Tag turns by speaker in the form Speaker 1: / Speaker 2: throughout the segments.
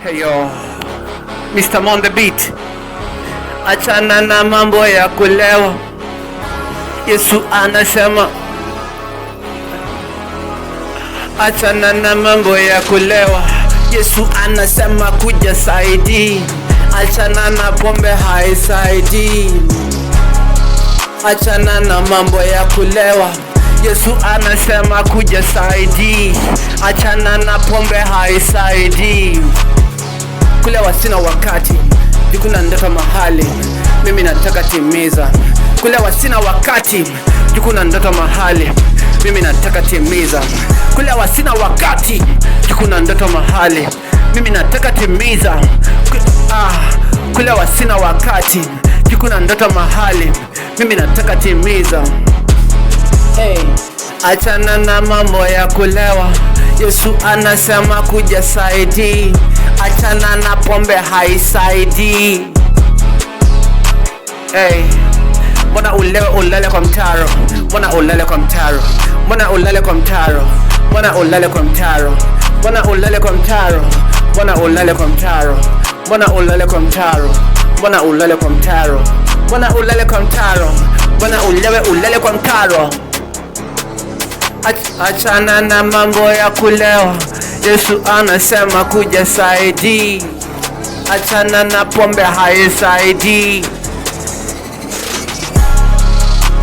Speaker 1: Hey yo, Mr. Mon the beat. Achana na mambo ya kulewa. Yesu anasema achana na mambo ya kulewa. Yesu anasema kuja saidi. Achana na pombe haisaidi. Achana na mambo ya kulewa. Yesu anasema kuja saidi. Achana na pombe haisaidi. Kulewa sina wakati, jukuna ndoto mahali mimi nataka timiza. Kulewa sina wakati, jukuna ndoto mahali mimi nataka timiza. Kulewa sina wakati, jukuna ndoto mahali mimi nataka timiza. Kulewa sina wakati, jukuna ndoto mahali mimi nataka timiza. Hey, achana na mambo ya kulewa. Yesu anasema kuja saidi. Achana na pombe haisaidi. Hey, mbona ulewe ulale kwa mtaro? Mbona ulale kwa mtaro? Mbona ulale kwa mtaro? Mbona ulale kwa mtaro? Mbona ulale kwa mtaro? Mbona ulale kwa mtaro? Mbona ulale kwa mtaro? Mbona ulale kwa mtaro? Mbona ulale kwa mtaro? Mbona ulewe ulale kwa mtaro? Achana na mambo ya kulewa. Yesu anasema kuja saidi. Achana na pombe haisaidi.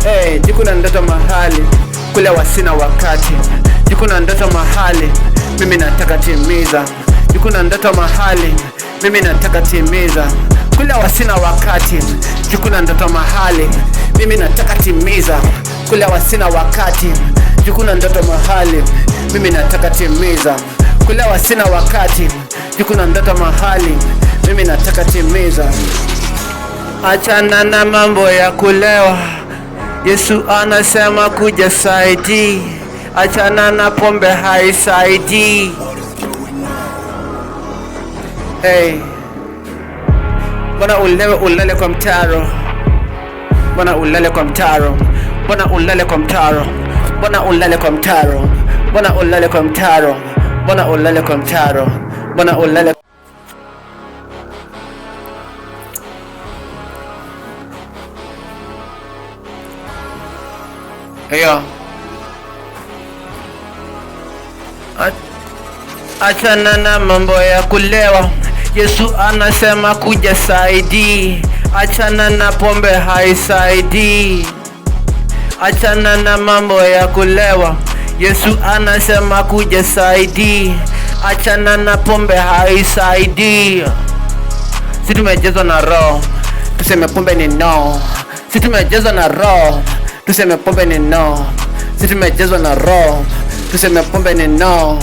Speaker 1: Hey, jikuna ndoto mahali kulewa sina wakati. Jikuna ndoto mahali mimi nataka timiza. Jikuna ndoto mahali mimi nataka timiza. Kulewa sina wakati. Jikuna ndoto mahali mimi nataka timiza. Kulewa sina wakati. Jikuna ndoto mahali mimi nataka timiza. Kulewa sina wakati, jukuna ndoto mahali mimi nataka timiza. Achana na mambo ya kulewa. Yesu anasema kuja saidi. Achana na pombe haisaidi. Hey, mbona ulewe ulale kwa mtaro? Mbona ulale kwa mtaro? Mbona ulale kwa mtaro? Mbona ulale kwa mtaro? Mbona ulale kwa mtaro? Mbona ulale kwa mtaro? Mbona ulale? Heyo, achana na mambo ya kulewa. Yesu anasema kuja saidi. Achana na pombe haisaidi. Achana na mambo ya kulewa. Yesu anasema kuja saidi. Achana na pombe haisaidi. Sisi tumejazwa na roho, tuseme pombe ni no. Sisi tumejazwa na roho, tuseme pombe ni no. Sisi tumejazwa na roho, tuseme pombe ni no.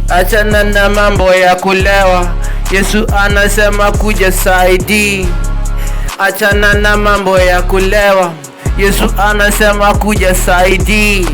Speaker 1: Achana na mambo ya kulewa. Yesu anasema kuja saidi. Achana na mambo ya kulewa. Yesu anasema kuja saidi.